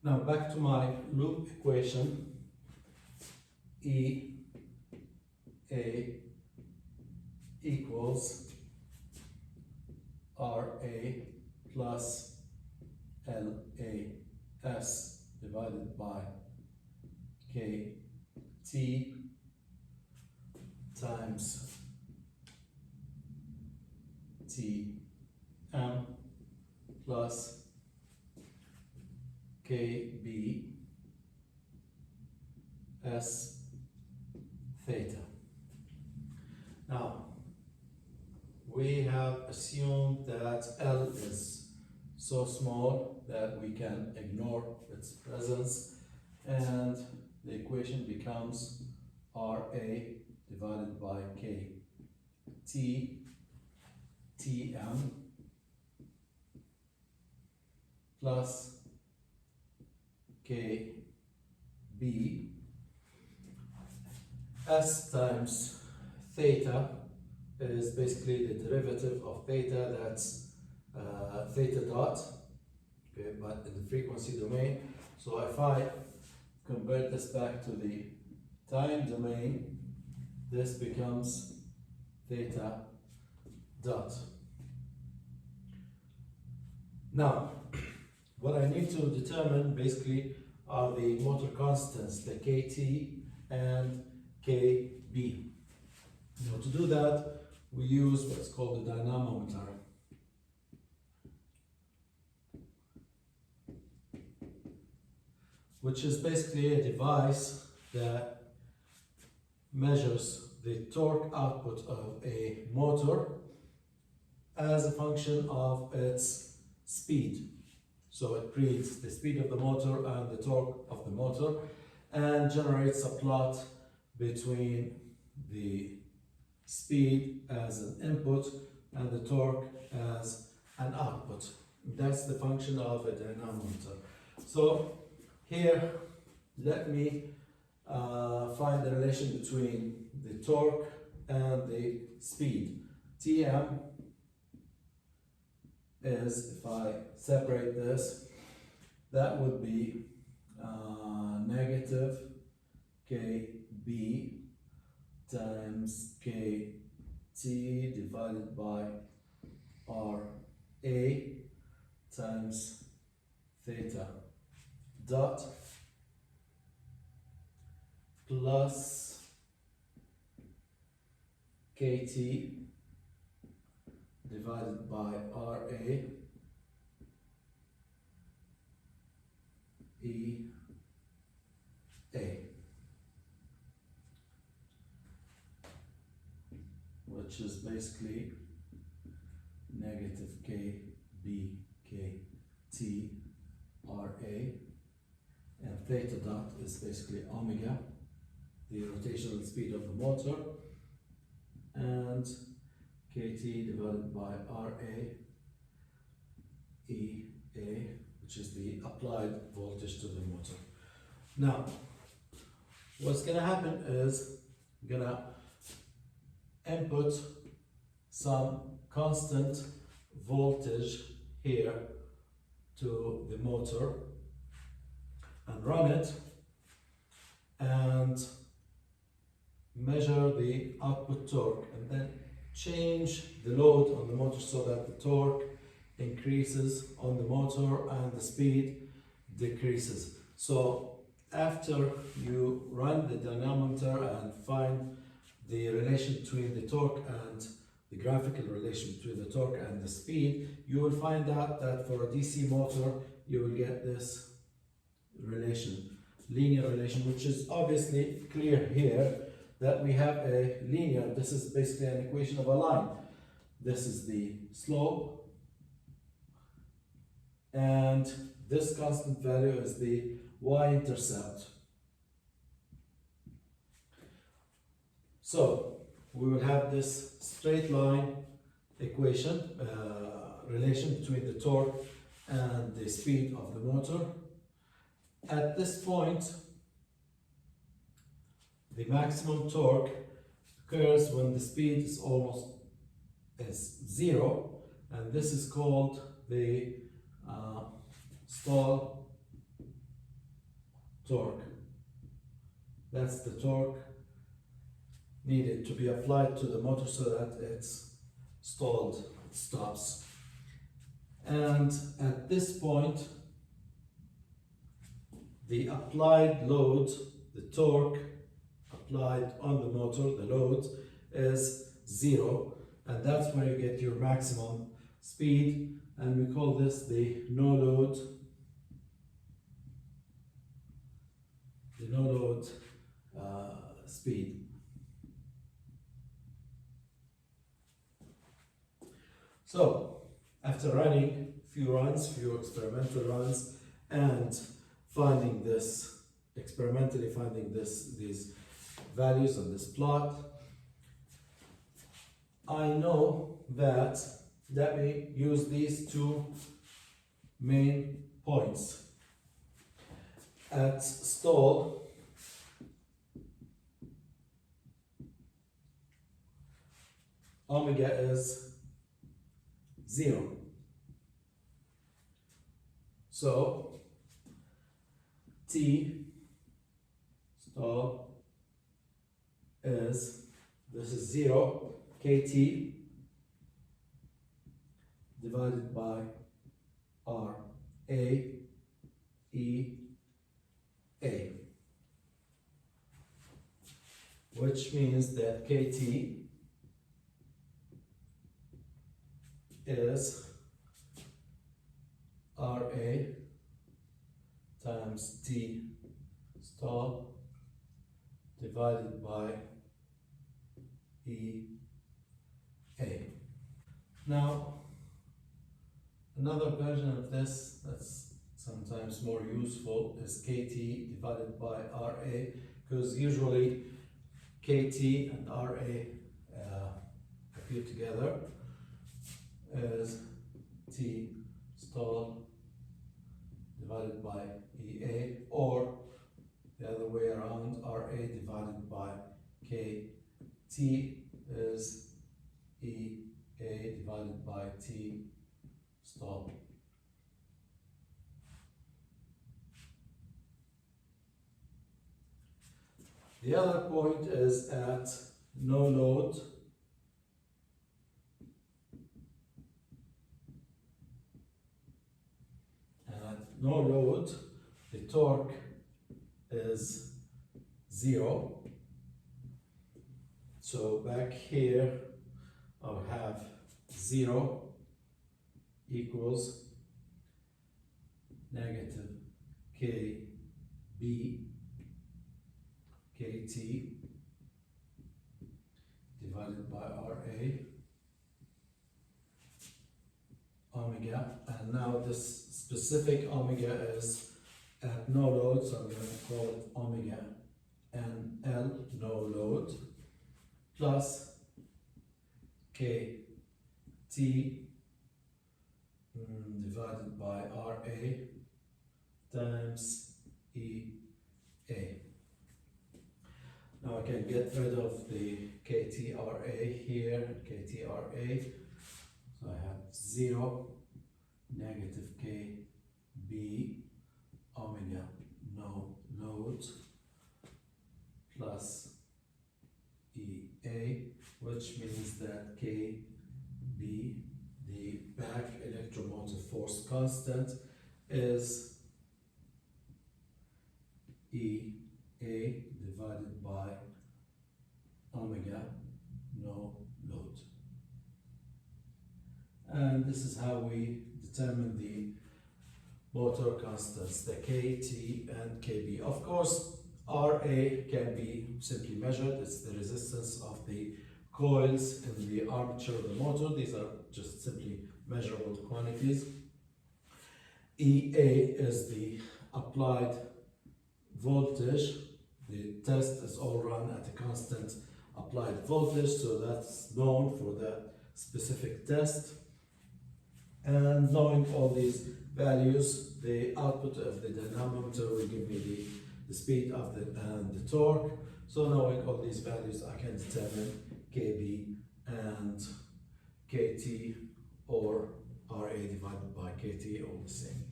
Now back to my loop equation. E A equals RA plus LAS divided by KT times TM plus KB S theta. Now, we have assumed that L is so small that we can ignore its presence, and the equation becomes RA divided by KT TM plus KB S times theta is basically the derivative of theta, that's theta dot, okay, but in the frequency domain. So if I convert this back to the time domain, this becomes theta dot. Now, what I need to determine basically are the motor constants, the KT and KB. Now, to do that, we use what's called the dynamometer. Which is basically a device that measures the torque output of a motor as a function of its speed. So it reads the speed of the motor and the torque of the motor and generates a plot between the speed as an input and the torque as an output. That's the function of a dynamometer. So here, let me find the relation between the torque and the speed. Tm is, if I separate this, that would be negative KB times KT divided by RA times theta dot plus KT divided by RA EA, which is basically negative KB KT RA, and theta dot is basically omega, the rotational speed of the motor, and KT divided by RA EA, which is the applied voltage to the motor. Now, what's going to happen is I'm going to input some constant voltage here to the motor and run it and measure the output torque, and then change the load on the motor so that the torque increases on the motor and the speed decreases. So after you run the dynamometer and find the relation between the torque and the graphical relation between the torque and the speed, you will find out that for a DC motor you will get this relation, linear relation, which is obviously clear here that we have a linear, this is basically an equation of a line. This is the slope, and this constant value is the y-intercept. So we will have this straight line equation, relation between the torque and the speed of the motor. At this point, the maximum torque occurs when the speed is almost zero, and this is called the stall torque. That's the torque needed to be applied to the motor so that it's stalled, it stops. And at this point, the applied load, the torque applied on the motor, the load, is 0, and that's where you get your maximum speed, and we call this the no load speed. So after running few experimental runs, and experimentally finding these values on this plot, I know that let me use these two main points. At stall, omega is 0. So T stall is, this is 0, KT divided by R, A, E, A, which means that KT is RA times T stall divided by EA. Now, another version of this that's sometimes more useful is KT divided by RA, because usually KT and RA appear together as T stall divided by EA, or the other way around, RA divided by KT is EA divided by T stall. The other point is at no load, and at no load the torque is 0. So back here I'll have 0 equals negative KB KT divided by RA omega, and now this specific omega is at no load, so I'm going to call it omega NL, no load, plus KT divided by RA times EA. Now I can get rid of the KTRA here and KTRA, so I have 0 negative KB omega no load plus EA, which means that KB, the back electromotive force constant, is EA divided by omega no load. And this is how we determine the motor constants, the KT and KB. Of course, RA can be simply measured. It's the resistance of the coils in the armature of the motor. These are just simply measurable quantities. EA is the applied voltage. The test is all run at a constant applied voltage, so that's known for that specific test. And knowing all these values, the output of the dynamometer will give me the speed of the torque. So knowing all these values, I can determine KB and KT, or RA divided by KT, all the same.